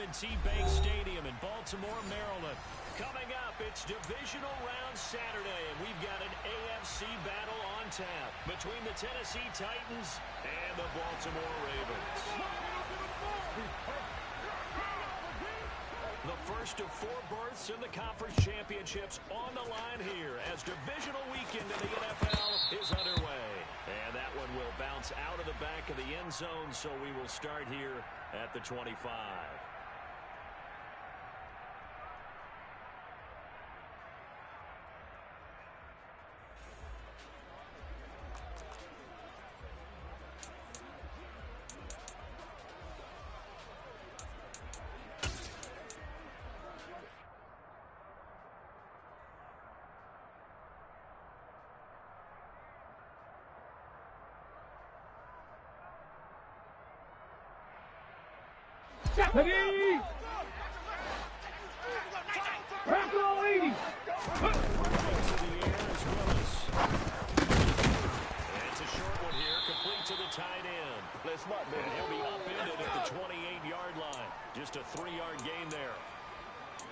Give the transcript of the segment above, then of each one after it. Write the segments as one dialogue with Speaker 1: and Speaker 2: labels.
Speaker 1: M&T Bank Stadium in Baltimore, Maryland. Coming up, it's Divisional Round Saturday, and we've got an AFC battle on tap between the Tennessee Titans and the Baltimore Ravens. The first of 4 berths in the conference championships on the line here as divisional weekend in the NFL is underway. And that one will bounce out of the back of the end zone, so we will start here at the 25.
Speaker 2: Ready! Ready!
Speaker 1: It's a short one here, complete to the tight end. And he'll be upended at the 28-yard line. Just a 3-yard gain there.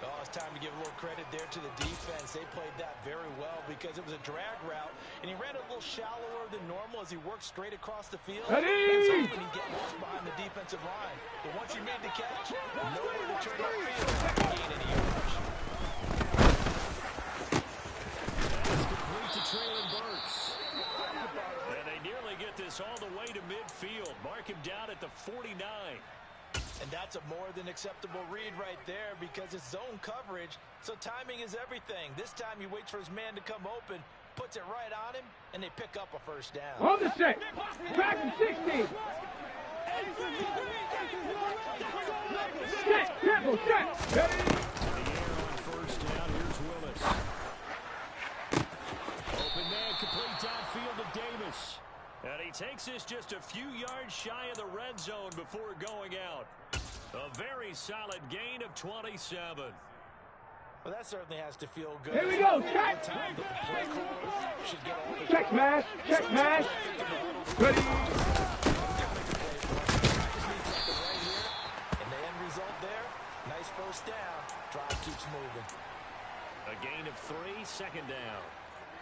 Speaker 3: Oh, it's time to give a little credit there to the defense. They played that very well because it was a drag route, and he ran a little shallower than normal as he worked straight across the field.
Speaker 2: Ready!
Speaker 3: And so he'd get lost behind the defensive line. But once he made the catch, nowhere to turn upfield to gain any yardage.
Speaker 1: That's complete to Traylon Burks. And they nearly get this all the way to midfield. Mark him down at the 49.
Speaker 3: And that's a more than acceptable read right there because it's zone coverage, so timing is everything. This time he waits for his man to come open, puts it right on him, and they pick up a first down.
Speaker 2: On the set. Back to 60. Set. Temple. Set. Ready?
Speaker 1: To the air on first down. Here's Willis. Open man, complete downfield to Davis. And he takes this just a few yards shy of the red zone before going out. A very solid gain of 27.
Speaker 3: Well, that certainly has to feel good.
Speaker 2: Here we go. Check. Check mash. Check mash. Ready?
Speaker 3: And the end result there, nice first down. Drive keeps moving.
Speaker 1: A gain of 3, second down.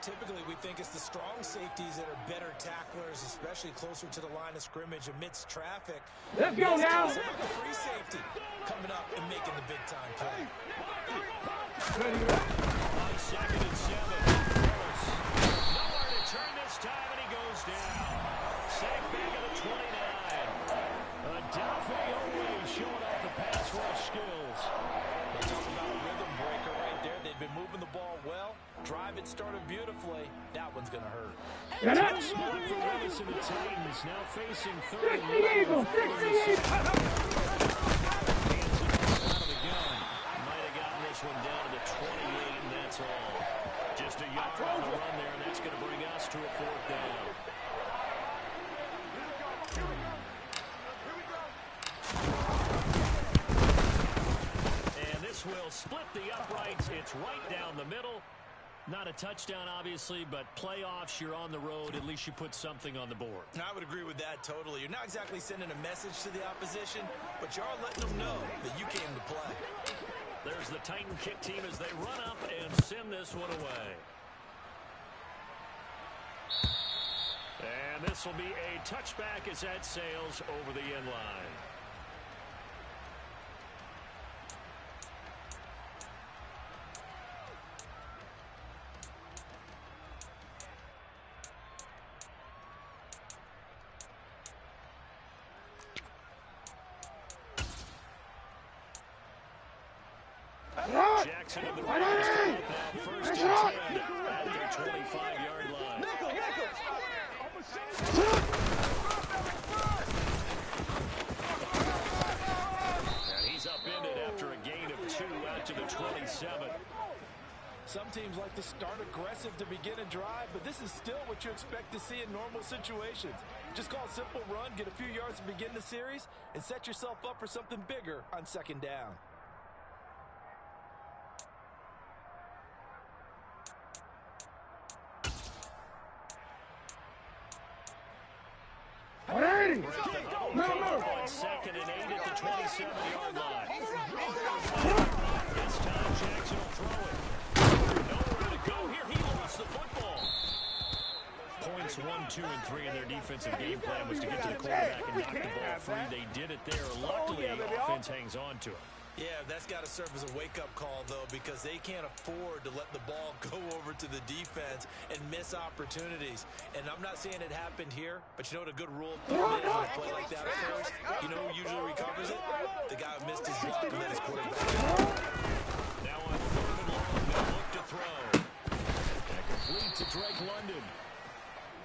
Speaker 3: Typically, we think it's the strong safeties that are better tacklers, especially closer to the line of scrimmage amidst traffic.
Speaker 2: Let's go now.
Speaker 3: It's about the free safety coming up and making the big-time play.
Speaker 2: Ready?
Speaker 1: On 2nd and 7. Willis. Nowhere to turn this time, and he goes down. Sack back at the 29. Adolphe always showing off the pass rush skills.
Speaker 3: They talk about a rhythm breaker right there. They've been moving the ball well. Drive it started beautifully. That one's going to hurt.
Speaker 2: Get up.
Speaker 1: Tough spot for Willis and the Titans. Now facing 3rd and
Speaker 2: 60 Eagle. 60 Eagle.
Speaker 1: Hands it out of the gun. Might have gotten this one down to the 28, and that's all. Just a yard on the run there, and that's going to bring us to a 4th down. And this will split the uprights. It's right down the middle. Not a touchdown, obviously, but playoffs, you're on the road. At least you put something on the board.
Speaker 3: I would agree with that totally. You're not exactly sending a message to the opposition, but you are letting them know that you came to play.
Speaker 1: There's the Titan kick team as they run up and send this one away. And this will be a touchback as that sails over the end line. Jackson of the Rams coming up now, 1st and 10 at their 25-yard line. And he's upended after a gain of 2 out to the 27.
Speaker 3: Some teams like to start aggressive to begin a drive, but this is still what you expect to see in normal situations. Just call a simple run, get a few yards to begin the series, and set yourself up for something bigger on 2nd down.
Speaker 1: On 2nd and 8 at the 27-yard line. 1, 2, and 3 in their defensive game plan was to get to the quarterback and knock the ball free. They did it there. Luckily, offense hangs on to it.
Speaker 3: Yeah, that's got to serve as a wake-up call, though, because they can't afford to let the ball go over to the defense and miss opportunities. And I'm not saying it happened here, but you know what a good rule of thumb is on a play like that occurs? You know who usually recovers it? The guy who missed his block and let his quarterback go.
Speaker 1: Now on 3rd and long, they'll look to throw. And complete to Drake London.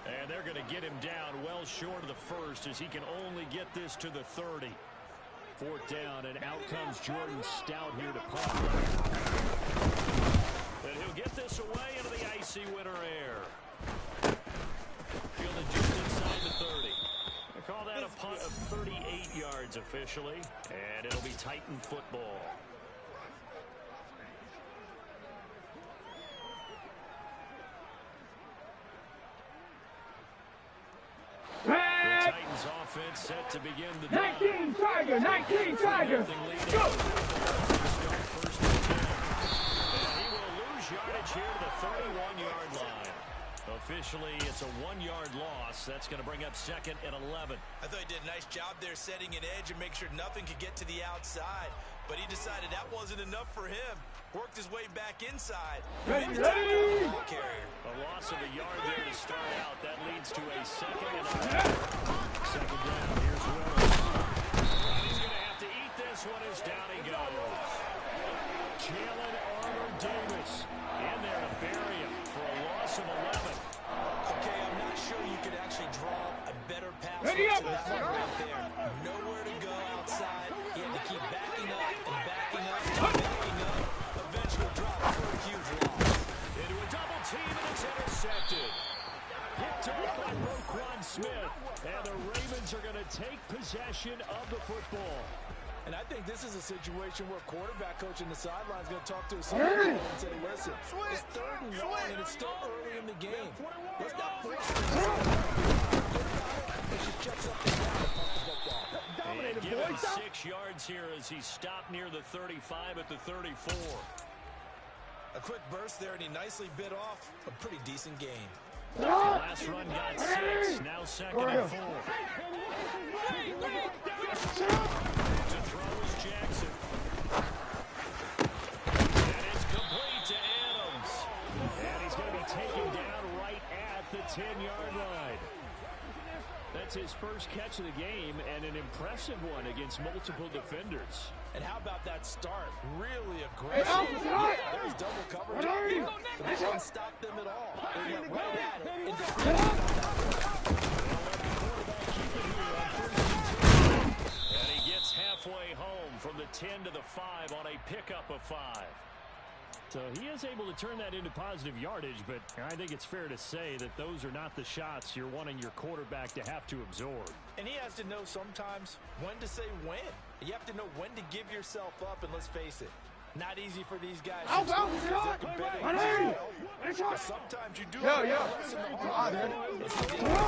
Speaker 1: And they're going to get him down well short of the first as he can only get this to the 30. 4th down, and out comes Jordan Stout here to punt. And he'll get this away into the icy winter air. Fielded just inside the 30. They call that a punt of 38 yards officially, and it'll be Titan football. Titans offense set to begin the drive.
Speaker 2: 19 Tiger, 19 Tiger. Go!
Speaker 1: First and 10. And he will lose yardage here to the 31-yard line. Officially, it's a 1-yard loss. That's going to bring up 2nd and 11.
Speaker 3: I thought he did a nice job there setting an edge and make sure nothing could get to the outside. But he decided that wasn't enough for him. Worked his way back inside.
Speaker 2: Ready!
Speaker 1: A loss of a yard there to start out. That leads to a 2nd and 11. 2nd down. Here's Willis. He's going to have to eat this one as down he goes. Jalen Armour-Davis in there to bury him for a loss of 11.
Speaker 3: Okay, I'm not sure you could actually draw a better pass
Speaker 2: Ready
Speaker 3: to
Speaker 2: up.
Speaker 3: that one right there. Nowhere to go outside. He had to keep backing up and backing up and backing up. Eventual drop for a huge loss.
Speaker 1: Into a double team, and it's intercepted. Picked up by Roquan Smith. And the Ravens are going to take possession of the football.
Speaker 3: And I think this is a situation where quarterback coach in the sideline is going to talk to his and say, listen, it's 3rd and long, and it's still early in the game. Let's not force it. Let's just check something down and pump the football.
Speaker 1: And give him 6 yards here as he stopped near the 35 at the 34.
Speaker 3: A quick burst there, and he nicely bit off a pretty decent gain.
Speaker 1: Last run got 6. Now 2nd and 4. To throw is Jackson. And it's complete to Adams. And he's going to be taken down right at the 10-yard line. That's his first catch of the game, and an impressive one against multiple defenders.
Speaker 3: And how about that start? Really aggressive. Yeah, there was double coverage out there, but this didn't stop them at all. They went right at it. And
Speaker 1: And he gets halfway home from the 10 to the 5 on a pickup of 5. So he is able to turn that into positive yardage, but I think it's fair to say that those are not the shots you're wanting your quarterback to have to absorb.
Speaker 3: And he has to know sometimes when to say when. You have to know when to give yourself up, and let's face it, not easy for these guys. Sometimes you do less in the hard way.
Speaker 1: On 2nd down,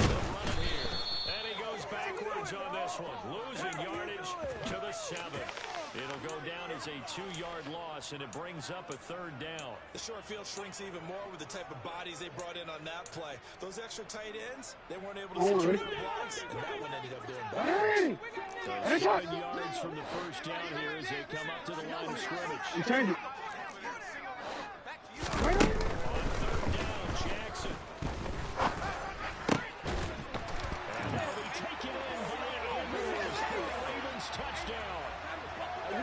Speaker 1: they'll run it here. And he goes backwards on this one, losing yardage to the 7. It'll go down as a 2-yard loss, and it brings up a 3rd down.
Speaker 3: The short field shrinks even more with the type of bodies they brought in on that play. Those extra tight ends, they weren't able to secure their blocks, and that one ended up doing better.
Speaker 1: So 7 yards from the first down here as they come up to the line of scrimmage.
Speaker 2: You change it.
Speaker 1: On 3rd down, Jackson. And that'll be taken in by Andrews for the Ravens touchdown. A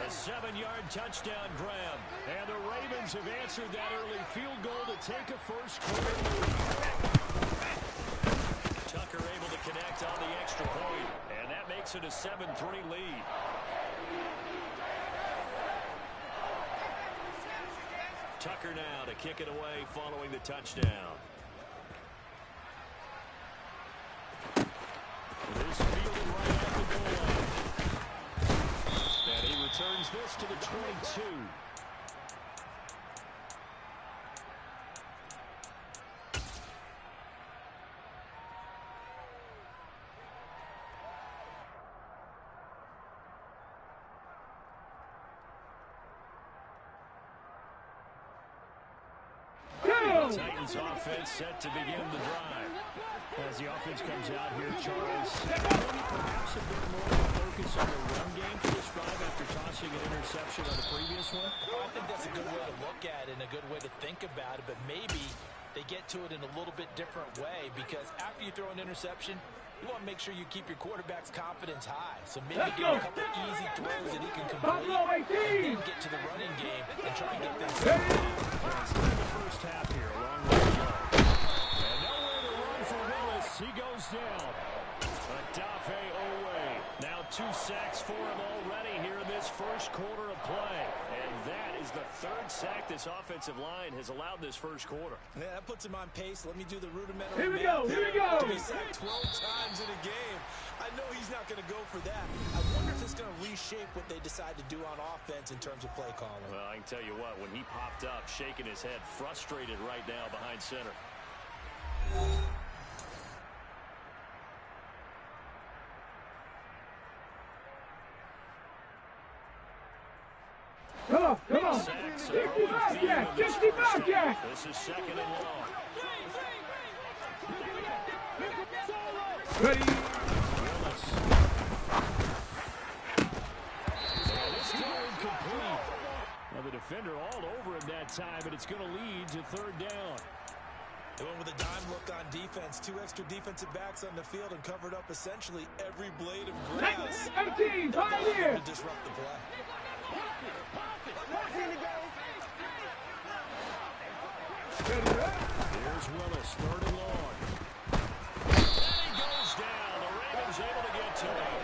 Speaker 1: 7-yard touchdown grab. And the Ravens have answered that early field goal to take a first-quarter lead. Tucker able to connect on the extra point, and that makes it a 7-3 lead. Tucker now to kick it away following the touchdown. This fielded right at the goal line. And he returns this to the 22. The Titans offense set to begin the drive. As the offense comes out here, Charles, maybe perhaps a bit more of a focus on the run game for this drive after tossing an interception on the previous one.
Speaker 3: I think that's a good way to look at it and a good way to think about it, but maybe they get to it in a little bit different way, because after you throw an interception, you want to make sure you keep your quarterback's confidence high. So maybe give him a couple easy throws that he can complete, and then get to the running game and try and get things going.
Speaker 1: It's the first half here, a long way to go. And nowhere to run for Willis. He goes down. Odafe Oweh. Now 2 sacks for him already here in this first quarter of play. And that is the 3rd sack this offensive line has allowed this first quarter.
Speaker 3: Yeah, that puts him on pace. Let me do the rudimentary.
Speaker 2: Here we go, here we go.
Speaker 3: To be sacked 12 times in a game. I know he's not going to go for that. I wonder if it's going to reshape what they decide to do on offense in terms of play calling.
Speaker 1: Well, I can tell you what, when he popped up, shaking his head, frustrated right now behind center.
Speaker 2: Come on, come on. 60 Bobcat, 60 Bobcat.
Speaker 1: This is 2nd and long.
Speaker 2: Ready.
Speaker 1: Willis. And this throw incomplete. Well, the defender all over him that time, but it's going to lead to 3rd down.
Speaker 3: They went with a dime look on defense. 2 extra defensive backs on the field and covered up essentially every blade of grass
Speaker 2: 18, Pioneer.
Speaker 3: to disrupt the play.
Speaker 1: Here's Willis, 3rd and long. And he goes down. The Ravens able to get to him.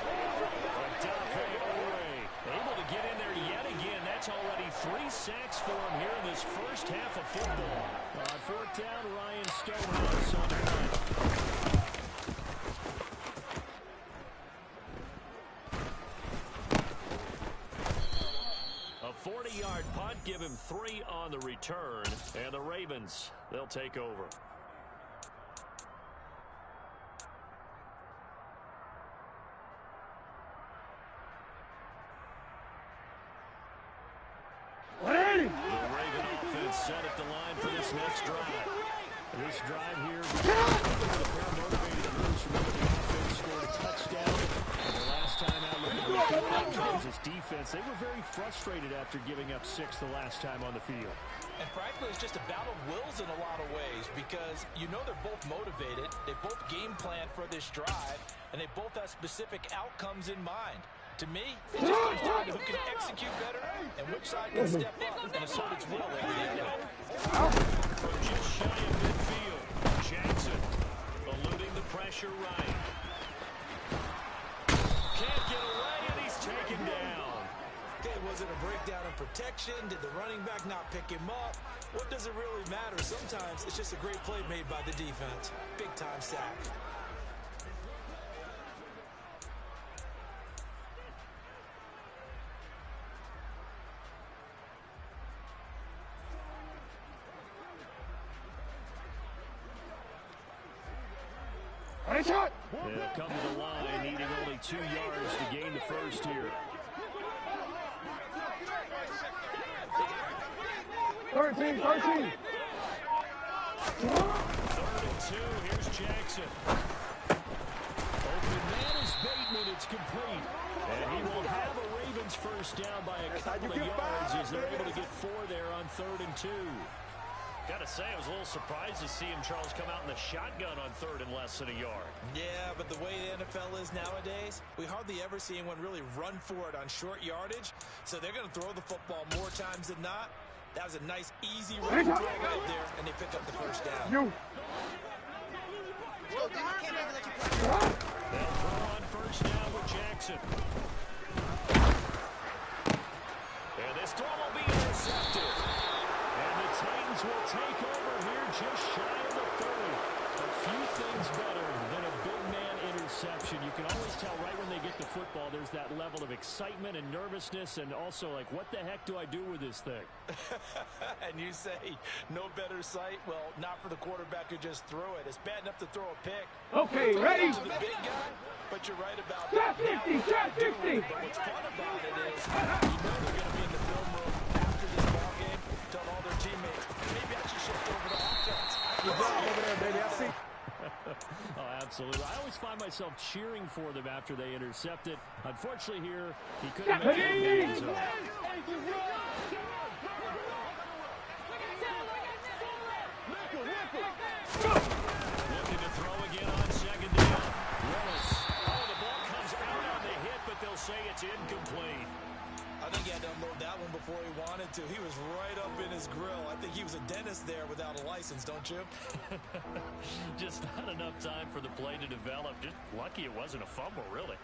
Speaker 1: Odafe Oweh able to get in there yet again. That's already 3 sacks for him here in this first half of football. On 4th down, Ryan Stonehouse on the punt. A 40-yard punt, give him 3 on the return, and the Ravens, they'll take over. The Raven offense set at the line for this next drive. This drive here, the pair motivated emerged from the offense, scored a touchdown. And the last time out looking at the Kansas defense, they were very frustrated after giving up 6 the last time on the field.
Speaker 3: And frankly, it's just a battle of wills in a lot of ways, because you know they're both motivated, they both game plan for this drive, and they both have specific outcomes in mind. To me, it just comes down to who can execute better and which side can step up and assert its will over the other.
Speaker 1: From just shy of midfield, Jackson eluding the pressure right. Can't get away, and he's taken down.
Speaker 3: Okay, was it a breakdown in protection? Did the running back not pick him up? What does it really matter? Sometimes it's just a great play made by the defense. Big-time sack.
Speaker 1: They'll come to the line, needing only 2 yards to gain the first here.
Speaker 2: 13, 13.
Speaker 1: 3rd and 2, here's Jackson. Open man is Bateman, it's complete. And he will have a Ravens first down by a couple of yards as they're able to get 4 there on 3rd and 2. Gotta say, I was a little surprised to see him, Charles, come out in the shotgun on 3rd and less than a yard.
Speaker 3: Yeah, but the way the NFL is nowadays, we hardly ever see anyone really run for it on short yardage. So they're going to throw the football more times than not. That was a nice, easy run throw right there, and they pick up the first down.
Speaker 2: You.
Speaker 1: They'll throw on first down with Jackson. And this throw will be intercepted. And the Titans will take over here just shy of the 30. A few things better than a big man interception. You can always tell right when they get the football, there's that level of excitement and nervousness, and also like, what the heck do I do with this thing?
Speaker 3: And you say, no better sight? Well, not for the quarterback who just threw it. It's bad enough to throw a pick.
Speaker 2: Okay, ready?
Speaker 3: To the big guy, but you're right about
Speaker 2: Shot
Speaker 3: that.
Speaker 2: 50, shot 50.
Speaker 3: But what's fun about it is, you know they're going to be in the film room after this ball game, telling all their teammates, maybe I should shift over to offense.
Speaker 1: Absolutely. I always find myself cheering for them after they intercept it. Unfortunately here, he couldn't make it in the end zone. Looking to throw again on second down. Willis. Oh, the ball comes out on the hit, but they'll say it's incomplete.
Speaker 3: I think he had to unload that one before he wanted to. He was right up in his grill. I think he was a dentist there without a license, don't you?
Speaker 1: Just not enough time for the play to develop. Just lucky it wasn't a fumble, really.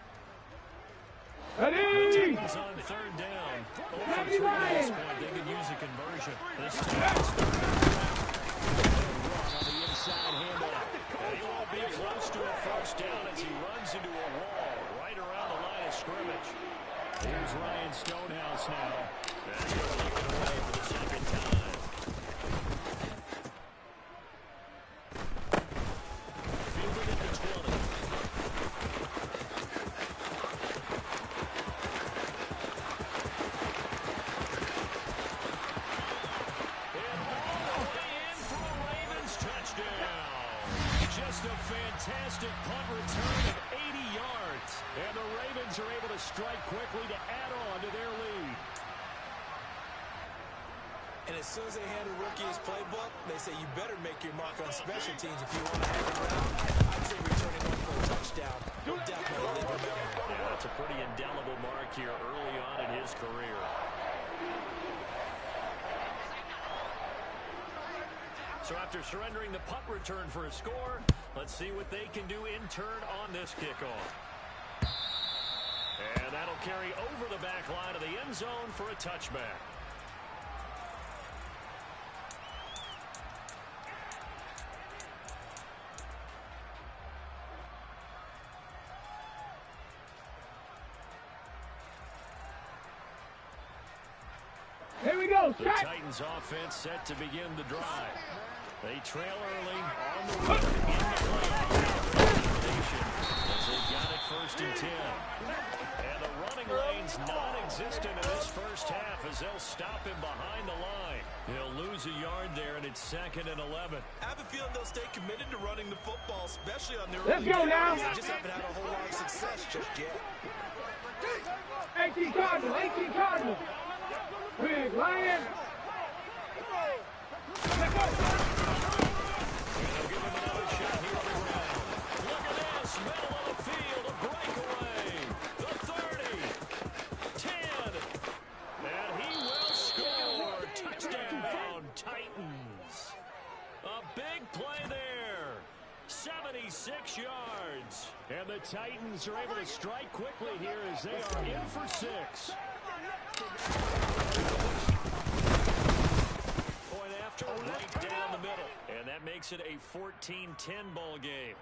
Speaker 2: Ready?
Speaker 1: Titans on third down. Over 3 at this point. They could use a conversion. This time on the inside handoff. And he won't be close to a first down as he runs into a wall right around the line of scrimmage. Here's Ryan Stonehouse now. And he'll kick it away for the second time. Fielded at the 20. And all the way in for a Ravens touchdown. Just a fantastic punt return of 80 yards. And the Ravens are able to strike quickly to add on to their lead.
Speaker 3: And as soon as they hand a rookie his playbook, they say you better make your mark on special teams if you want to hang around. I'd say returning one for a touchdown will definitely leave a memory.
Speaker 1: Yeah, that's a pretty indelible mark here early on in his career. So after surrendering the punt return for a score, let's see what they can do in turn on this kickoff. And that'll carry over the back line of the end zone for a touchback.
Speaker 2: Here we go.
Speaker 1: The Titans offense set to begin the drive. They trail early on the road in the playoff as they got it 1st and 10. And the running lane's non-existent in this first half as they'll stop him behind the line. He'll lose a yard there, and it's 2nd and 11.
Speaker 3: I have a feeling they'll stay committed to running the football, especially on their
Speaker 2: Let's go now.
Speaker 3: They just haven't had a whole lot of success just yet.
Speaker 2: 18 Cardinals. 18 Cardinals. Big Lion. Let's go.
Speaker 1: They'll give him another shot here on the ground. Look at this. Middle of the field. A breakaway. The 30. 10. And he will score. Touchdown, Titans. A big play there. 76 yards. And the Titans are able to strike quickly here as they are in for 6. Point after, right down the middle. And that makes it a 14-10 ball game.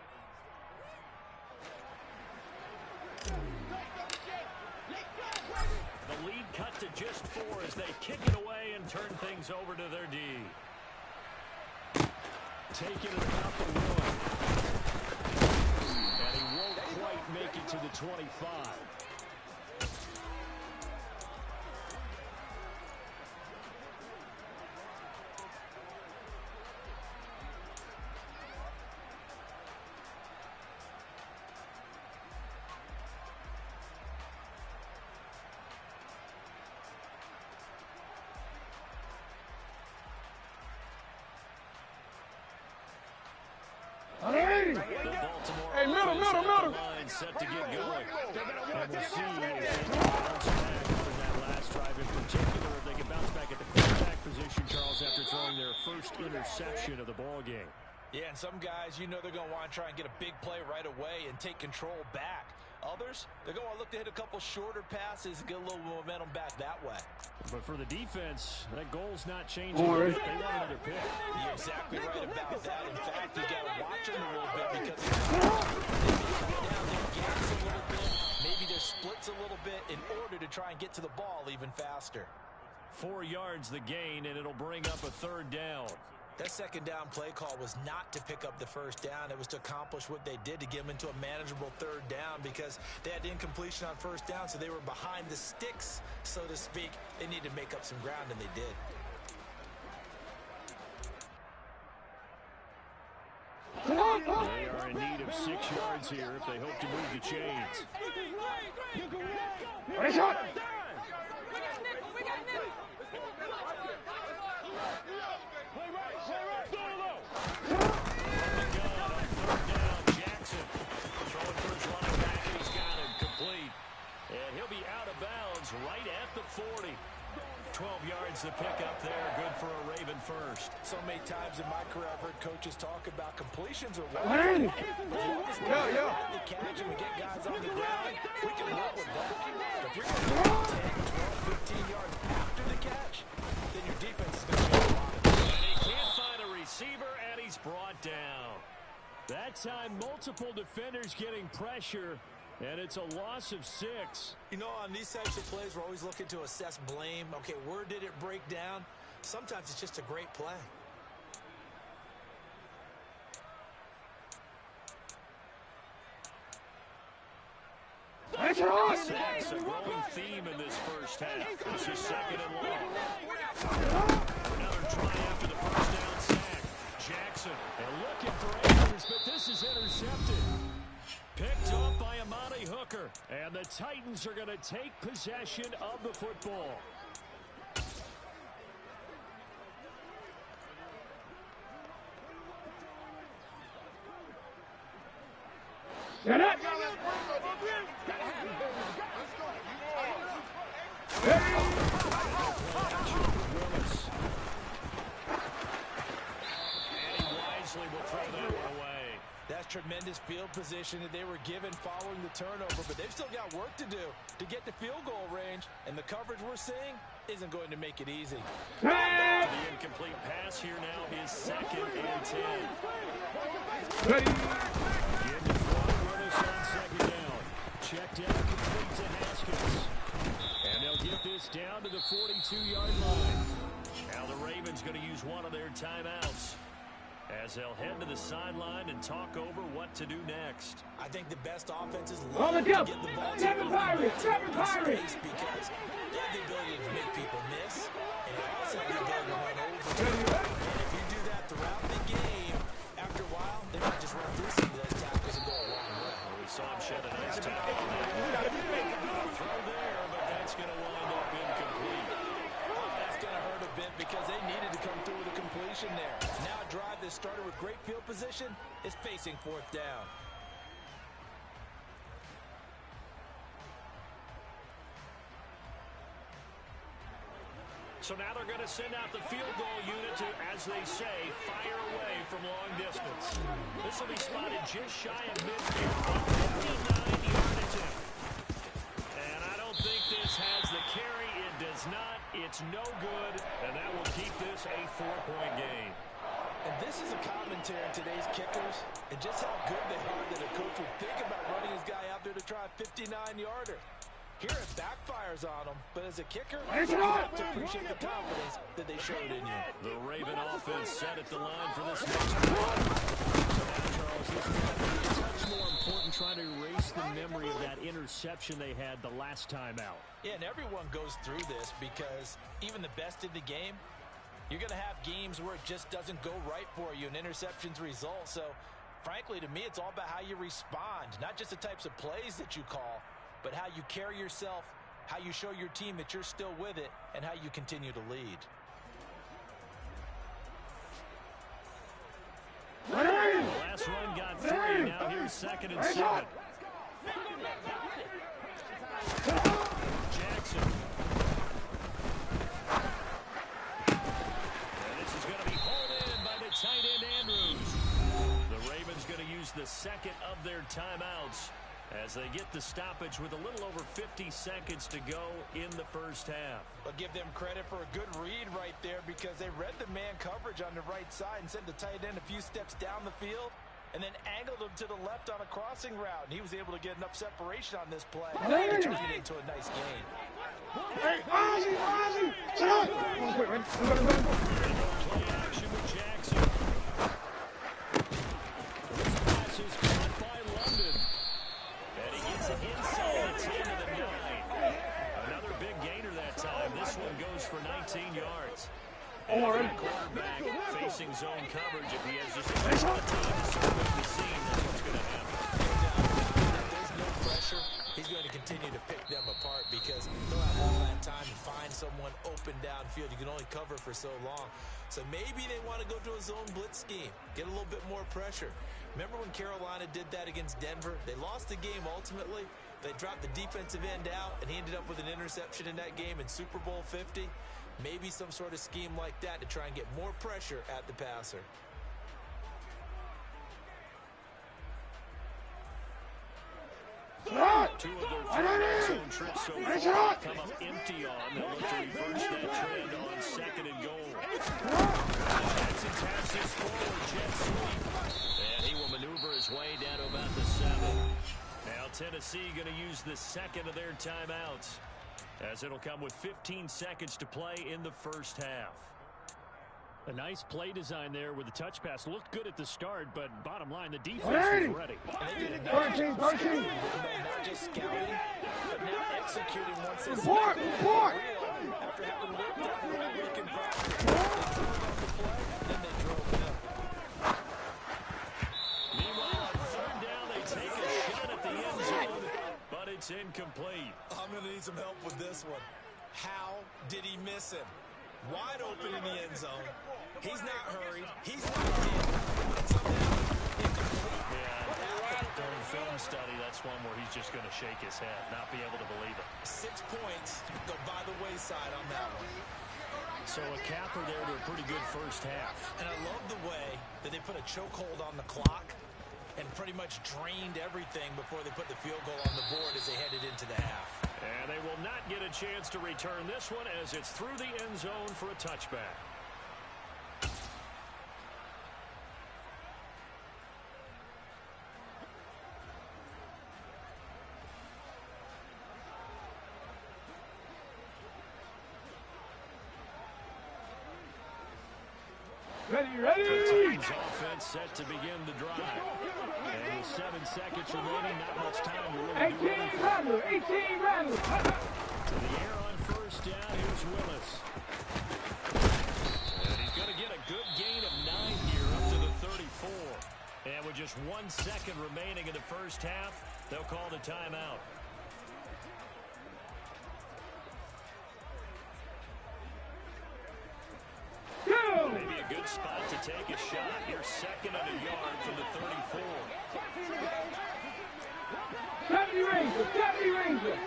Speaker 1: The lead cut to just 4 as they kick it away and turn things over to their D. Taking it about the 1. And he won't quite make it to the 25.
Speaker 2: Hey, middle.
Speaker 1: Line set to get going. And we'll see if they can bounce back from that last drive in particular. If they can bounce back at the quarterback position, Charles, after throwing their first interception of the ball game.
Speaker 3: Yeah, and some guys, you know they're going to want to try and get a big play right away and take control back. Others, they're going to look to hit a couple shorter passes and get a little momentum back that way.
Speaker 1: But for the defense, that goal's not changing. They want another pick.
Speaker 3: You're exactly right about that. In fact, you got to watch them a little bit because they may down their gaps a little bit, maybe their splits a little bit in order to try and get to the ball even faster.
Speaker 1: 4 yards the gain, and it'll bring up a 3rd down.
Speaker 3: That second down play call was not to pick up the first down. It was to accomplish what they did to get them into a manageable 3rd down because they had incompletion on first down, so they were behind the sticks, so to speak. They needed to make up some ground, and they did.
Speaker 1: They are in need of 6 yards here if they hope to move the chains. Jackson throwing for his running back, and he's got him complete. And he'll be out of bounds right at the 40. 12 yards to pick up there. Good for a Raven first.
Speaker 3: So many times in my career I've heard coaches talk about completions or what. The catch and we get guys on the ground, we can roll with that. But if you're going to go 10, 12, 15 yards after the catch, then your defense is going to be a lot of it.
Speaker 1: And he can't find a receiver, and he's brought down. That time, multiple defenders getting pressure. And it's a loss of 6.
Speaker 3: You know, on these types of plays, we're always looking to assess blame. Okay, where did it break down? Sometimes it's just a great play.
Speaker 1: Sacks, a growing theme in this first half. This is 2nd and long. Another try after the first down sack. Jackson, and looking for answers, but this is intercepted. Picked off by Amani Hooker. And the Titans are going to take possession of the football.
Speaker 2: Get up!
Speaker 1: Willis. And he wisely will throw that one away.
Speaker 3: That's tremendous field position that they were given following the turnover, but they've still got work to do to get to field goal range, and the coverage we're seeing isn't going to make it easy.
Speaker 1: The incomplete pass here now is 2nd and 10.
Speaker 2: Ready.
Speaker 1: In the front, Willis on 2nd down. Checked out, complete to Haskins. And they'll get this down to the 42-yard line. Now the Ravens going to use one of their timeouts as they'll head to the sideline and talk over what to do next.
Speaker 3: I think the best offenses
Speaker 2: On the
Speaker 3: love
Speaker 2: jump.
Speaker 3: to get the ball to
Speaker 2: Trevor Pirates.
Speaker 3: space because they have the ability to make people miss, and they also have the ability to run over. And if you do that throughout the game, after a while, they might just run through some of those tackles and go a long way.
Speaker 1: We saw him shed a nice tackle on that. Throw there, but that's going to wind up incomplete.
Speaker 3: That's going to hurt a bit because they needed to come through with a completion there. Now a drive that started with great field position is facing 4th down.
Speaker 1: So now they're going to send out the field goal unit to, as they say, fire away from long distance. This will be spotted just shy of midfield, a 59-yard attempt. And I don't think this has the carry. It does not. It's no good, and that will keep this a 4-point game.
Speaker 3: And this is a commentary on today's kickers and just how good they are that a coach would think about running his guy out there to try a 59-yarder. Here it backfires on them, but as a kicker, you have to appreciate the confidence that they showed in you.
Speaker 1: The Raven offense set at the line for this next drive. So now, Charles, this is going to be a touch more important trying to erase the memory of that interception they had the last time out.
Speaker 3: Yeah, and everyone goes through this because even the best in the game, you're going to have games where it just doesn't go right for you and interceptions result. So, frankly, to me, it's all about how you respond, not just the types of plays that you call, but how you carry yourself, how you show your team that you're still with it, and how you continue to lead.
Speaker 1: The last run got 3. Now here's 2nd and 7. Jackson. And this is going to be hauled in by the tight end Andrews. The Ravens going to use the 2nd of their timeouts as they get the stoppage with a little over 50 seconds to go in the first half.
Speaker 3: But give them credit for a good read right there because they read the man coverage on the right side and sent the tight end a few steps down the field and then angled him to the left on a crossing route. And he was able to get enough separation on this play to turn it into a nice gain.
Speaker 2: Hey, Ozzy! Shut up!
Speaker 1: Play action with Jackson. This pass is caught by London. And he gets it inside the 10 to the 9. Another big gainer that time. This one goes for 19 yards. Quarterback facing zone coverage. If he has just a lot of time to survey the scene, that's what's going to happen.
Speaker 3: If there's no pressure, he's going to continue to pick them apart because he'll have all that time to find someone open downfield. You can only cover for so long. So maybe they want to go to a zone blitz scheme, get a little bit more pressure. Remember when Carolina did that against Denver? They lost the game ultimately. They dropped the defensive end out, and he ended up with an interception in that game in Super Bowl 50. Maybe some sort of scheme like that to try and get more pressure at the passer.
Speaker 1: Two of their zone trips so far come up empty on. They'll look to reverse that trend on 2nd and goal. Jackson taps his forward jet sweep. And he will maneuver his way down to about the 7. Now Tennessee going to use the second of their timeouts, as it'll come with 15 seconds to play in the first half.
Speaker 4: A nice play design there with the touch pass. Looked good at the start, but bottom line, the defense was ready.
Speaker 3: Not just scouting, but now executing once they report. After having worked out the right week in practice. Then they drove it up.
Speaker 1: Meanwhile, on 3rd down, they take a shot at the end zone, but it's incomplete.
Speaker 3: I'm going to need some help with this one. How did he miss him? Wide open in the end zone. He's not hurried. He's not in. Somehow, incomplete.
Speaker 1: Yeah, during film study, that's one where he's just going to shake his head, not be able to believe it.
Speaker 3: 6 points go by the wayside on that one.
Speaker 1: So a capper there to a pretty good first half.
Speaker 3: And I love the way that they put a chokehold on the clock and pretty much drained everything before they put the field goal on the board as they headed into the half.
Speaker 1: And they will not get a chance to return this one as it's through the end zone for a touchback.
Speaker 2: Ready.
Speaker 1: The Titans offense set to begin the drive. And with 7 seconds remaining, not much time to really do anything.
Speaker 2: 18 Randall.
Speaker 1: To the air on 1st down, here's Willis. And he's going to get a good gain of 9 here up to the 34. And with just 1 second remaining in the first half, they'll call the timeout. Maybe a good spot to take a shot. You're 2nd and a yard from the 34.
Speaker 2: Deputy Ranger.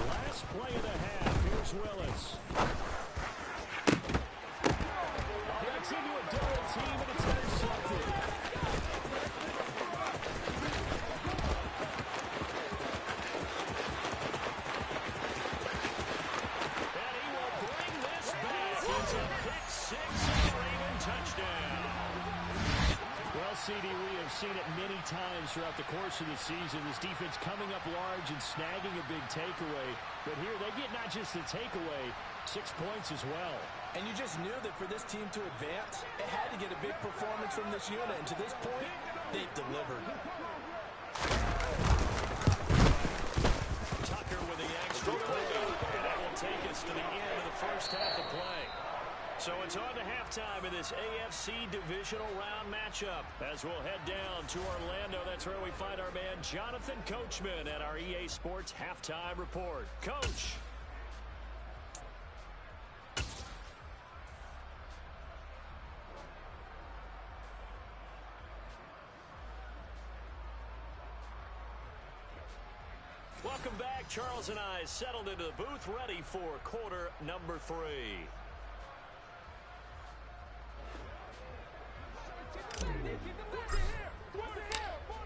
Speaker 1: Last play of the half. Here's Willis. Gets into a double team, and it's intercepted. And he will bring this back into pick 6 and Raven touchdown.
Speaker 4: Well, CD, we have seen it many times throughout the course of the season. This defense coming up large and snagging a big takeaway. But here they get not just the takeaway, 6 points as well.
Speaker 3: And you just knew that for this team to advance, it had to get a big performance from this unit. And to this point, they've delivered.
Speaker 1: Tucker with the extra point. And that will take us to the end of the first half of play. So it's on to halftime in this AFC divisional round matchup. As we'll head down to Orlando, that's where we find our man Jonathan Coachman at our EA Sports Halftime Report. Coach. Welcome back. Charles and I settled into the booth ready for quarter number 3.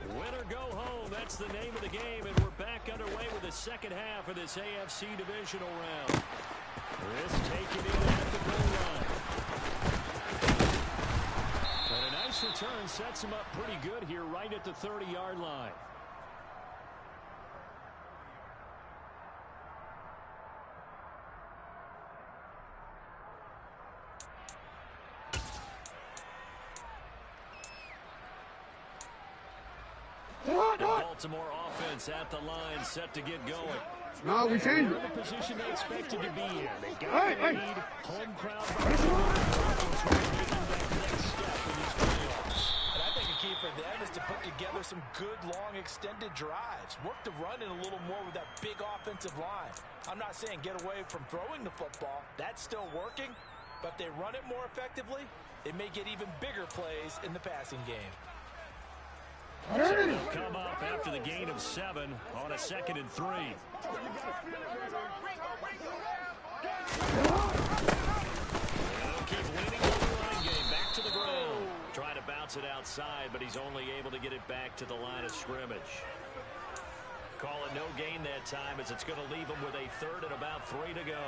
Speaker 1: Win or go home, that's the name of the game, and we're back underway with the second half of this AFC divisional round. This taken in at the goal line. And a nice return sets him up pretty good here right at the 30-yard line. The ball Baltimore offense at the line, set to get going.
Speaker 2: No, we changed
Speaker 4: They're
Speaker 2: it.
Speaker 4: in the position they expected to be in. They got the lead. Home crowd making that next step in these playoffs.
Speaker 3: And I think a key for them is to put together some good, long, extended drives. Work the run in a little more with that big offensive line. I'm not saying get away from throwing the football. That's still working. But if they run it more effectively, it may get even bigger plays in the passing game.
Speaker 1: So they'll come up after the gain of 7 on a 2nd and 3. They'll keep leaning on the running game. Back to the ground. Trying to bounce it outside, but he's only able to get it back to the line of scrimmage. Call it no gain that time, as it's going to leave him with a 3rd and about 3 to go.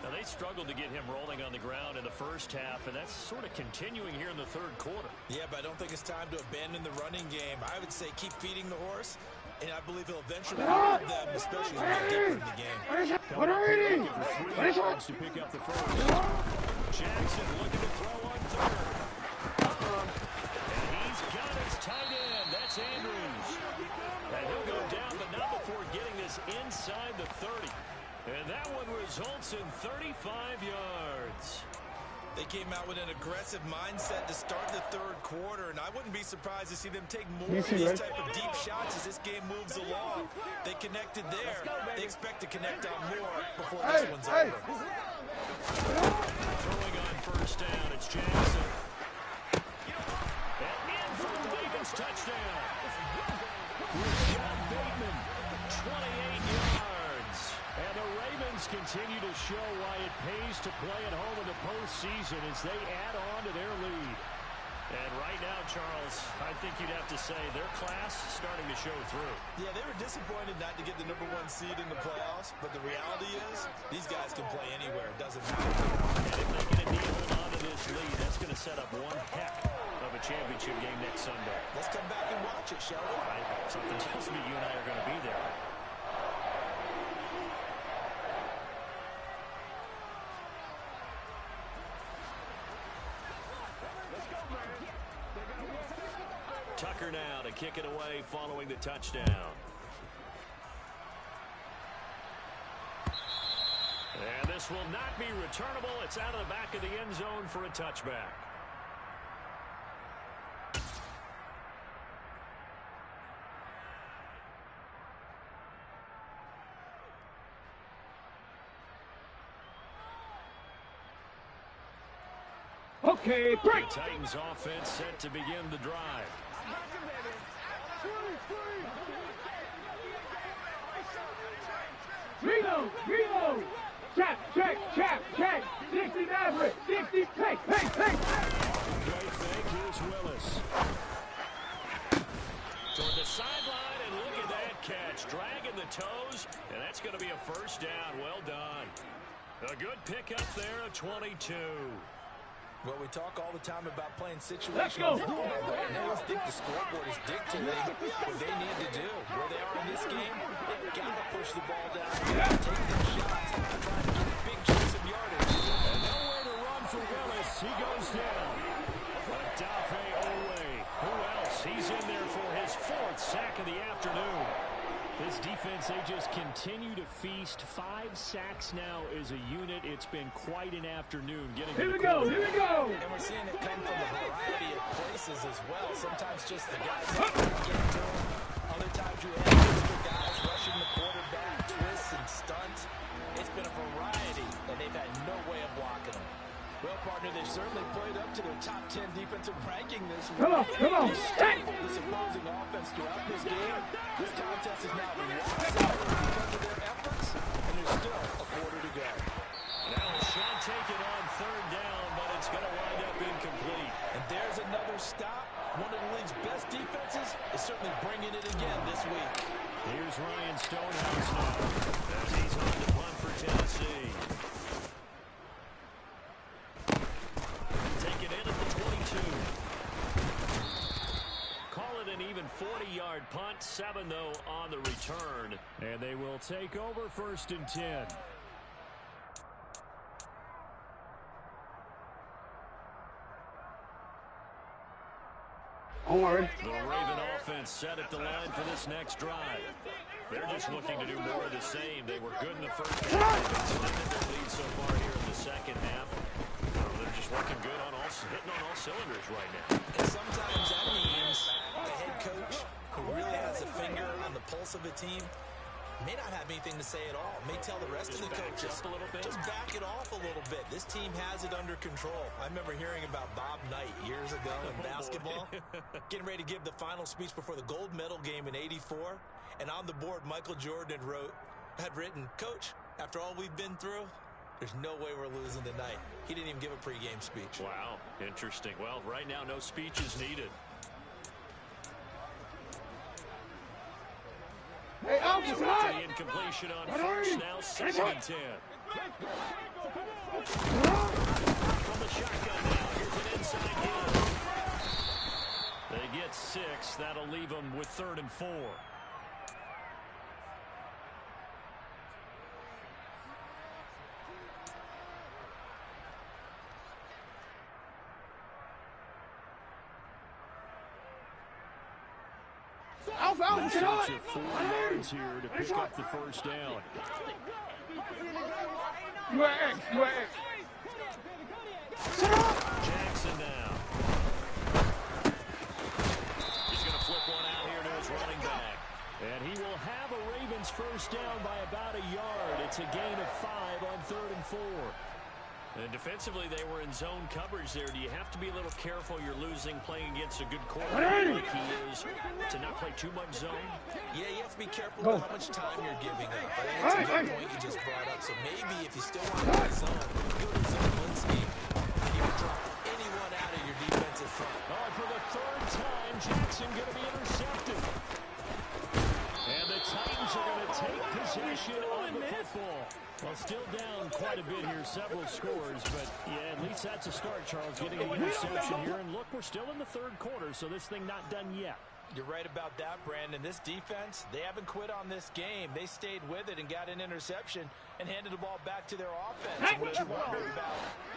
Speaker 1: Now, they struggled to get him rolling on the ground in the first half, and that's sort of continuing here in the 3rd quarter.
Speaker 3: Yeah, but I don't think it's time to abandon the running game. I would say keep feeding the horse, and I believe he'll eventually reward them, especially as we get deeper in the game.
Speaker 2: What are we eating?
Speaker 4: For 3
Speaker 2: What is
Speaker 4: yards to pick up the first.
Speaker 1: Jackson looking to throw on 3rd. And he's got his tight end. That's Andrews. And he'll go down, but not before getting this inside the 30. And that one results in 35 yards.
Speaker 3: They came out with an aggressive mindset to start the 3rd quarter, and I wouldn't be surprised to see them take more of these type of deep shots as this game moves along. They connected there. They expect to connect on more before this one's over.
Speaker 1: Throwing on 1st down, it's Jackson. And in for the Ravens touchdown. Rashad Bateman, 28 yards. And the Ravens continue to show why it pays to play at home in the postseason as they add on to their lead. And right now, Charles, I think you'd have to say their class is starting to show through.
Speaker 3: Yeah, they were disappointed not to get the #1 seed in the playoffs, but the reality is these guys can play anywhere. It doesn't matter.
Speaker 1: And if they can indeed hold on to this lead, that's going to set up one heck of a championship game next Sunday.
Speaker 3: Let's come back and watch it, shall we?
Speaker 1: Something tells me you and I are going to be there. Tucker now to kick it away following the touchdown. And this will not be returnable. It's out of the back of the end zone for a touchback.
Speaker 2: Okay, break.
Speaker 1: The Titans offense set to begin the drive.
Speaker 2: Reload. Check. 60 average. 60, hey.
Speaker 1: Great fake. Here's Willis. Toward the sideline, and look at that catch. Dragging the toes, and that's going to be a 1st down. Well done. A good pickup there, a 22.
Speaker 3: Well, we talk all the time about playing situational football, right now I think the scoreboard is dictating what they need to do. Where they are in this game, they've got to push the ball down, take their shots, try to get a big chance of yardage.
Speaker 1: And nowhere to run for Willis. He goes down. Odafe Oweh. Who else? He's in there for his 4th sack of the afternoon.
Speaker 4: This defense, they just continue to feast. 5 sacks now as a unit. It's been quite an afternoon getting to the quarterback.
Speaker 2: Here we go.
Speaker 3: And we're seeing it come from a variety of places as well. Sometimes just the guys that get to them. Other times you have extra guys rushing the quarterback, twists and stunts. It's been a variety, and they've had no way of blocking them. Well, partner, they've certainly played up to their top 10 defensive ranking this week.
Speaker 2: Come on.
Speaker 3: Stifled this opposing offense throughout this game. This contest is now locked because of their efforts, and there's still a quarter to go.
Speaker 1: Now a shot taken on 3rd down, but it's going to wind up incomplete.
Speaker 3: And there's another stop. One of the league's best defenses is certainly bringing it again this week.
Speaker 1: Here's Ryan Stonehouse now as he's on to punt for Tennessee. Take it in at the 22. Call it an even 40-yard punt. 7, though, on the return.
Speaker 4: And they will take over 1st and 10.
Speaker 2: Don't worry.
Speaker 1: The Raven offense set at the line for this next drive. They're just looking to do more of the same. They were good in the first half. They've extended their lead so far here in the second half. They're just looking good hitting on all cylinders right now.
Speaker 3: And sometimes that means a head coach who really has a finger on the pulse of a team may not have anything to say at all. May tell the rest of the coaches,
Speaker 1: just a little bit.
Speaker 3: Just back it off a little bit. This team has it under control. I remember hearing about Bob Knight years ago in basketball, getting ready to give the final speech before the gold medal game in '84. And on the board, Michael Jordan had written, "Coach, after all we've been through, there's no way we're losing tonight." He didn't even give a pregame speech.
Speaker 1: Wow, interesting. Well, right now, no speech is needed.
Speaker 2: Hey, Alpha's hot!
Speaker 1: The incompletion on first, now 2nd and 10. From the shotgun now, here's an inside hit. They get 6. That'll leave them with 3rd and 4.
Speaker 2: Alpha, get on!
Speaker 4: 4 yards here to pick up the first down.
Speaker 2: You are X, you are X.
Speaker 1: Jackson now. He's going to flip one out here to his running back.
Speaker 4: And he will have a Ravens first down by about a yard. It's a gain of 5 on 3rd and 4.
Speaker 1: And defensively, they were in zone coverage there. Do you have to be a little careful? You're losing playing against a good quarterback like he is to not play too much zone?
Speaker 3: Yeah, you have to be careful with how much time you're giving up. I think that's a good point you just brought up. So maybe if you still want to play zone, go to zone blitz scheme. You can drop anyone out of your defensive front.
Speaker 4: Oh, for the 3rd time, Jackson going to be intercepted. And the Titans are going to take possession of the football. Well, still down quite a bit here, several scores, but yeah, at least that's a start, Charles, getting the interception here. And look, we're still in the 3rd quarter, so this thing not done yet.
Speaker 3: You're right about that, Brandon. This defense, they haven't quit on this game. They stayed with it and got an interception and handed the ball back to their offense. And what you wonder about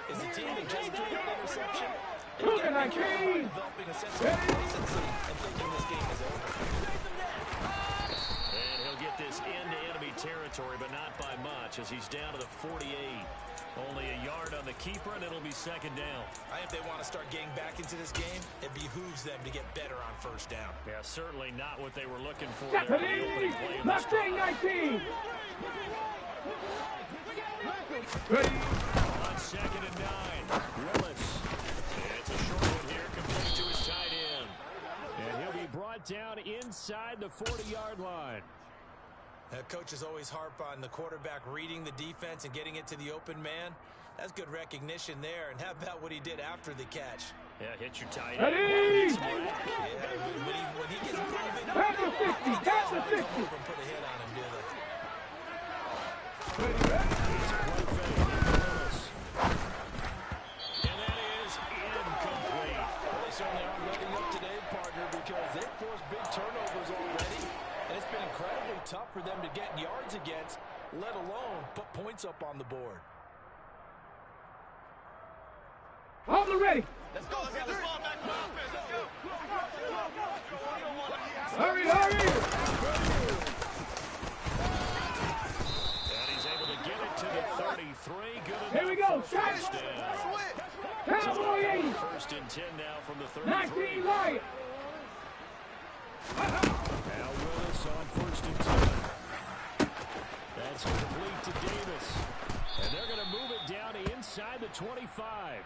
Speaker 3: is the team that just threw that interception, developing a sense of complacency and thinking this game is over.
Speaker 1: And he'll get this into enemy territory, but not by much, as he's down to the 48. Only a yard on the keeper, and it'll be 2nd down.
Speaker 3: I think if they want to start getting back into this game, it behooves them to get better on first down.
Speaker 1: Yeah, certainly not what they were looking for there in the opening play of this
Speaker 2: Mustang 19! Ready?
Speaker 1: on 2nd and 9. Willis. It's a short one here, complete to his tight end.
Speaker 4: And he'll be brought down inside the 40-yard line.
Speaker 3: Coaches always harp on the quarterback reading the defense and getting it to the open man. That's good recognition there. And how about what he did after the catch?
Speaker 1: Yeah, hit your tight end.
Speaker 2: Ready?
Speaker 3: Yeah, when he gets moving,
Speaker 2: Pass the 50, pass the 50.
Speaker 3: come over and put a hit on him, do they?
Speaker 1: And that is incomplete.
Speaker 3: Well, they certainly aren't letting up today, partner, because they've forced big turnovers already. And it's been incredibly tough for them to get yards against, let alone put points up on the board.
Speaker 2: All ready.
Speaker 5: Let's go. Let's get this ball back to offense. Let's go.
Speaker 2: Hurry, hurry.
Speaker 1: And he's able to get it to the 33. Good enough.
Speaker 2: Here we go.
Speaker 1: For
Speaker 2: Shot
Speaker 1: first
Speaker 2: it.
Speaker 1: down.
Speaker 2: Cowboy 80.
Speaker 1: 1st and 10 now from the 33.
Speaker 2: 19 right.
Speaker 4: Now Willis on 1st and 10. That's complete to Davis. And they're going to move it down to inside the 25.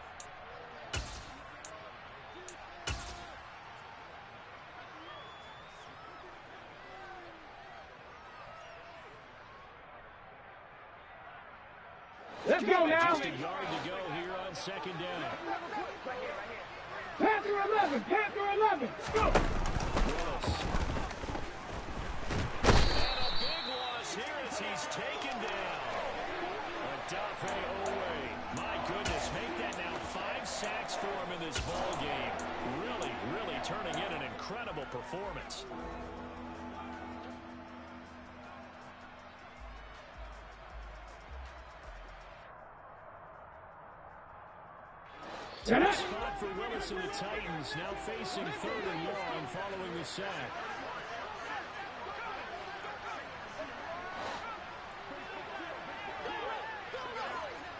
Speaker 2: Let's go now.
Speaker 4: Just a yard to go here on 2nd down.
Speaker 2: Panther 11, Panther 11. Go.
Speaker 4: Willis.
Speaker 1: And a big loss here as he's taken down.
Speaker 4: Odafe Oweh.
Speaker 1: My goodness, make that now 5 sacks for him in this ball game. Really turning in an incredible performance.
Speaker 4: Spot for Willis and the Titans, now facing 3rd and long following the sack.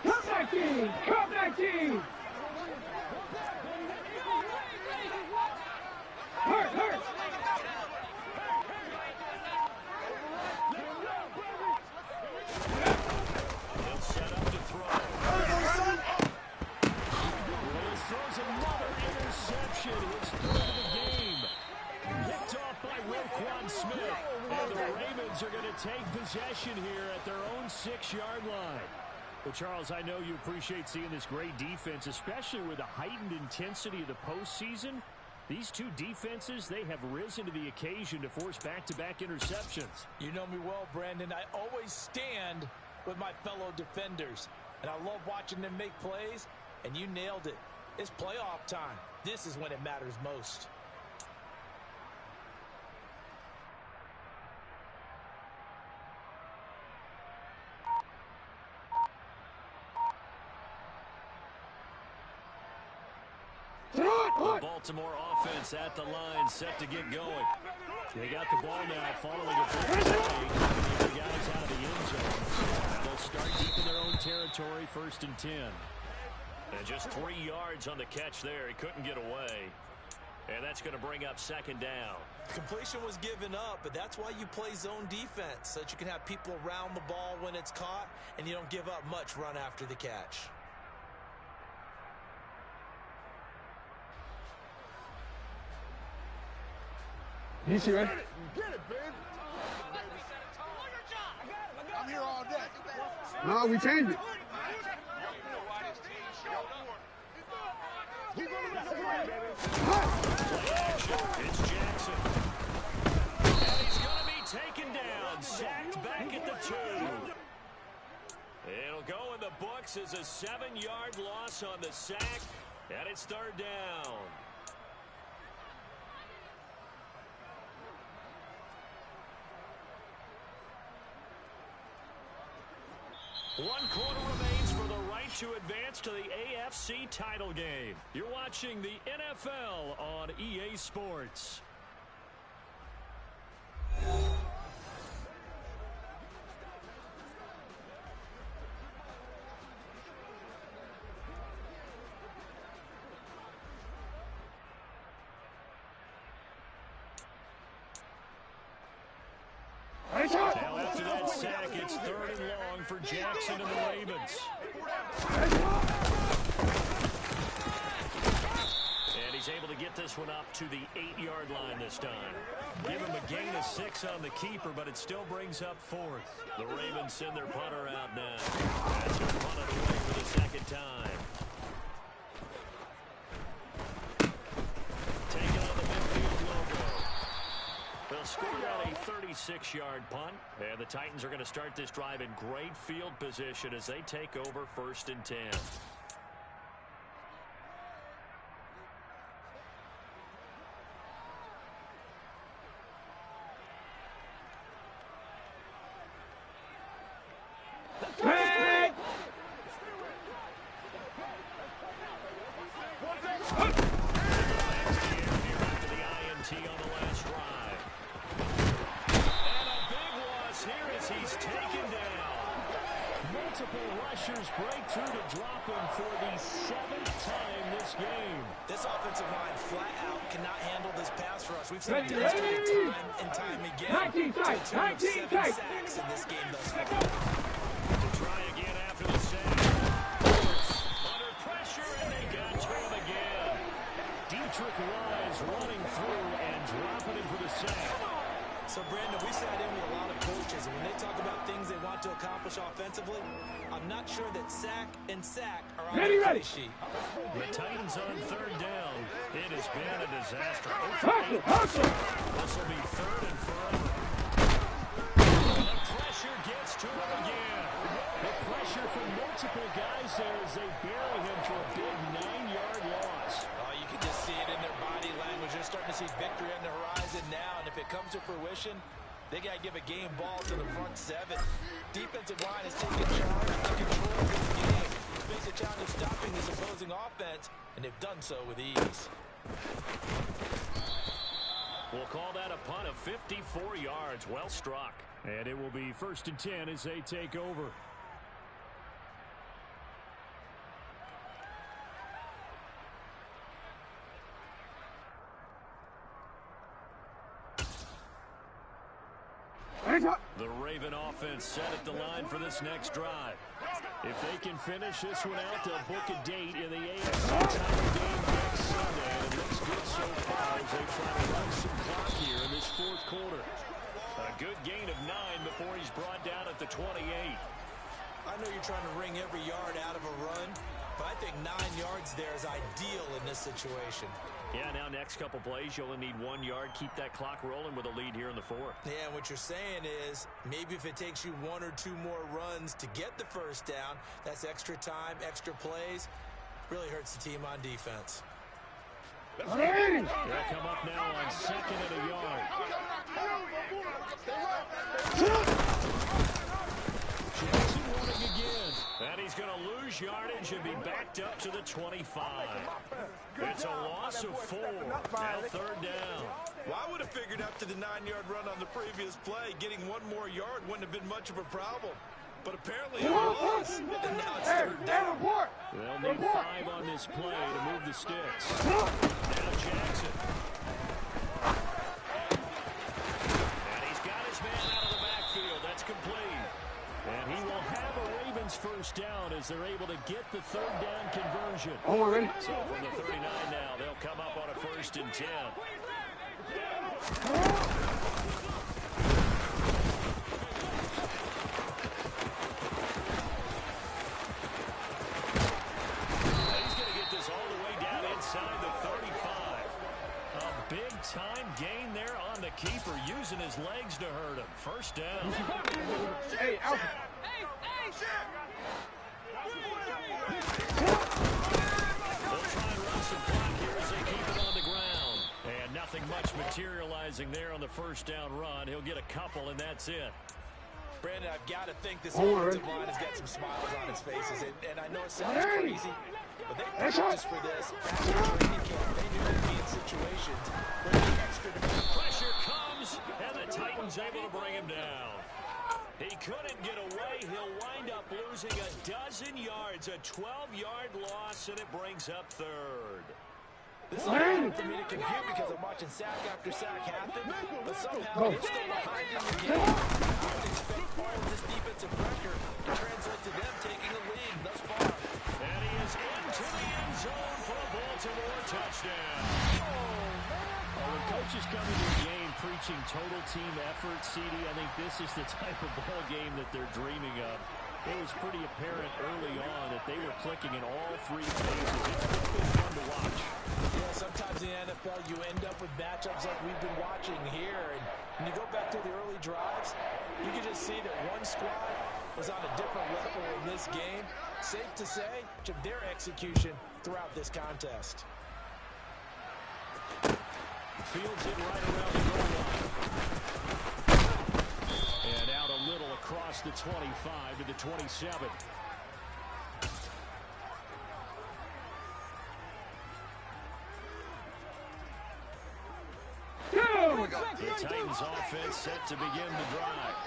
Speaker 2: Comeback team! Comeback team! Hurt!
Speaker 1: He'll set up to throw.
Speaker 4: Willis throws another interception. His 3rd of the game. Picked off by Roquan Smith. And the Ravens are going to take possession here at their own 6-yard line. Well, Charles, I know you appreciate seeing this great defense, especially with the heightened intensity of the postseason. These two defenses, they have risen to the occasion to force back-to-back interceptions.
Speaker 3: You know me well, Brandon. I always stand with my fellow defenders. And I love watching them make plays, and you nailed it. It's playoff time. This is when it matters most.
Speaker 1: The Baltimore offense at the line, set to get going.
Speaker 4: They got the ball now following a big play. The guys out of the end zone. Now they'll start deep in their own territory, 1st and 10.
Speaker 1: And just 3 yards on the catch there. He couldn't get away. And that's going to bring up 2nd down.
Speaker 3: Completion was given up, but that's why you play zone defense, so that you can have people around the ball when it's caught, and you don't give up much run after the catch.
Speaker 2: Easy, right?
Speaker 5: Get it, baby. I'm here all day.
Speaker 2: No, we changed it.
Speaker 1: It's Jackson. And he's going to be taken down. Sacked back at the 2. It'll go in the books as a 7-yard loss on the sack. And it's 3rd down. One quarter remains for the right to advance to the AFC title game. You're watching the NFL on EA Sports. Now after that sack, it's 3rd and long for Jackson and the Ravens. And he's able to get this one up to the 8-yard line this time. Give him a gain of 6 on the keeper, but it still brings up 4th. The Ravens send their punter out now. That's him punted away for the 2nd time. Taking on the midfield logo. They'll score on a 36-yard punt, and the Titans are going to start this drive in great field position as they take over 1st and 10.
Speaker 4: Multiple rushers break through to drop him for the 7th time this game.
Speaker 3: This offensive line flat out cannot handle this pass rush. We've seen it demonstrated time and time again.
Speaker 2: 19 tight, 19 tight.
Speaker 3: Sacks in this game thus far.
Speaker 1: To try again after the sack. Under pressure, and they got to him again.
Speaker 4: Dietrich Wise running through and dropping him for the sack.
Speaker 3: So, Brandon, we sat in with a lot of coaches, and when they talk about things they want to accomplish offensively, I'm not sure that sack and sack are on the play sheet.
Speaker 1: The Titans on 3rd down. It has been a disaster. This will be 3rd and forever. The pressure gets to him again.
Speaker 4: The pressure from multiple guys there as they bury him for a big 9-yard loss.
Speaker 3: Oh, you can just see it in their body language. They're starting to see victory on the horizon now, and if it comes to fruition, they got to give a game ball to the front 7. Defensive line is taking charge and control of this game. face a challenge of stopping this opposing offense, and they've done so with ease.
Speaker 1: We'll call that a punt of 54 yards. Well struck.
Speaker 4: And it will be 1st and 10 as they take over.
Speaker 1: The Raven offense set at the line for this next drive.
Speaker 4: If they can finish this one out, they'll book a date in the AFC title game next Sunday. And it looks good so far as they try to run some clock here in this 4th quarter.
Speaker 1: A good gain of 9 before he's brought down at the 28.
Speaker 3: I know you're trying to wring every yard out of a run, but I think 9 yards there is ideal in this situation.
Speaker 1: Yeah, now next couple plays, you only need 1 yard. Keep that clock rolling with a lead here in the 4th.
Speaker 3: Yeah, what you're saying is maybe if it takes you 1 or 2 more runs to get the first down, that's extra time, extra plays. Really hurts the team on defense.
Speaker 4: They'll come up now on 2nd and a yard. Jackson running again.
Speaker 1: And he's going to lose yardage and be backed up to the 25. It's a loss of 4. Now 3rd down.
Speaker 3: Well, I would have figured after the 9-yard run on the previous play, getting 1 more yard wouldn't have been much of a problem. But apparently it was. And now it's 3rd down.
Speaker 4: They'll need 5 on this play to move the sticks.
Speaker 1: Now Jackson. And he's got his man out of the backfield. That's complete.
Speaker 4: And he will have a Ravens first down as they're able to get the 3rd down conversion.
Speaker 1: So from the 39 now, they'll come up on a 1st and 10. He's going to get this all the way down inside the 35. A big-time gain there on the keeper, using his legs to hurt him. First down.
Speaker 2: Hey, out.
Speaker 1: They'll try and run some clock here as they keep it on the ground. And nothing much materializing there on the first down run. He'll get a couple, and that's it.
Speaker 3: Brandon, I've got to think this offensive line has got some smiles on its faces. And I know it sounds crazy, but they practiced for this after training camp. They knew they'd be in situations where the extra defense.
Speaker 1: Pressure comes, and the Titans able to bring him down. He couldn't get away. He'll wind up losing a dozen yards, a 12-yard loss, and it brings up 3rd.
Speaker 3: This is hard for me to compute because I'm watching sack after sack happen, but somehow they're still behind in the game. I would expect all of this defensive pressure to translate to them taking a lead thus far.
Speaker 1: And he is into the end zone for a Baltimore touchdown.
Speaker 4: When coaches come into the game preaching total team effort, CD, I think this is the type of ball game that they're dreaming of. It was pretty apparent early on that they were clicking in all 3 phases. It's been fun to watch.
Speaker 3: Yeah, sometimes in the NFL you end up with matchups like we've been watching here. And when you go back to the early drives, you can just see that one squad was on a different level in this game. Safe to say, of their execution throughout this contest.
Speaker 4: Fields it right around the goal line. And out a little across the 25 to the 27.
Speaker 1: The Titans offense set to begin the drive.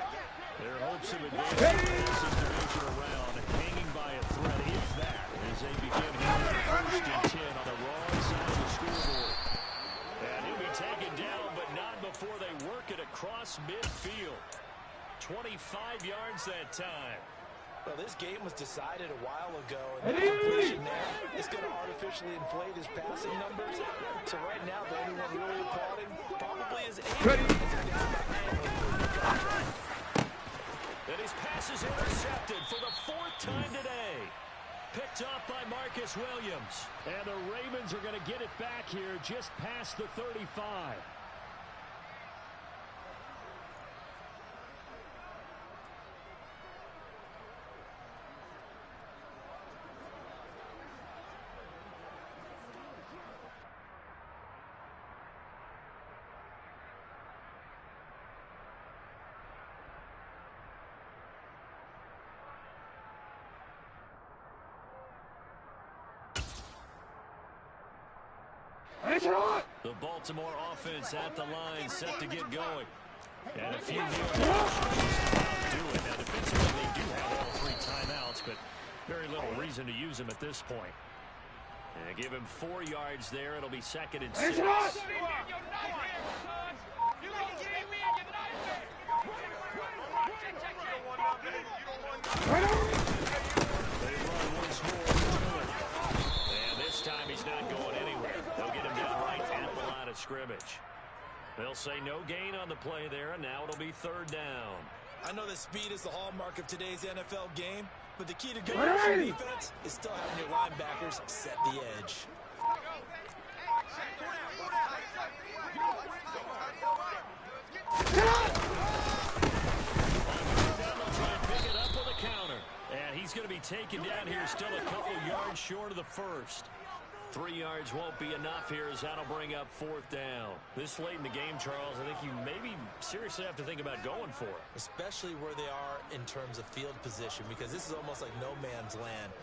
Speaker 1: Their hopes of advancing this divisional round hanging by a thread, if that, as they begin here on 1st and 10 on the wrong side of the scoreboard. And he'll be taken down, but not before they work it across midfield. 25 yards that time.
Speaker 3: Well, this game was decided a while ago, and the completion there is going to artificially inflate his passing numbers. So right now, the only one really applauding probably is Aiden.
Speaker 1: And his pass is intercepted for the 4th time today. Picked up by Marcus Williams.
Speaker 4: And the Ravens are going to get it back here just past the 35.
Speaker 1: The Baltimore offense at the line, set to get going. And a few more do it. Now, defensively, they do have all 3 timeouts, but very little reason to use them at this point. And give him 4 yards there. It'll be 2nd and 6. And this time he's not going anywhere. They'll get him down right at the line of scrimmage. They'll say no gain on the play there, and now it'll be 3rd down.
Speaker 3: I know that speed is the hallmark of today's NFL game, but the key to good defense is still having your linebackers set the edge.
Speaker 1: Pick it up with a counter. And he's going to be taken down here, still a couple yards short of the first. 3 yards won't be enough here as that'll bring up 4th down. This late in the game, Charles, I think you maybe seriously have to think about going for it.
Speaker 3: Especially where they are in terms of field position, because this is almost like no man's land.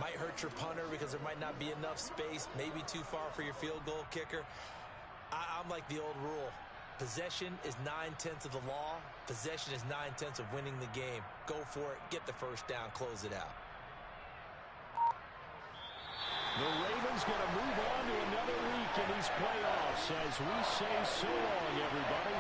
Speaker 3: Might hurt your punter because there might not be enough space, maybe too far for your field goal kicker. I'm like the old rule. Possession is 9/10 of the law. Possession is 9/10 of winning the game. Go for it, get the first down, close it out.
Speaker 4: The Ravens going to move on to another week in these playoffs as we say so long, everybody.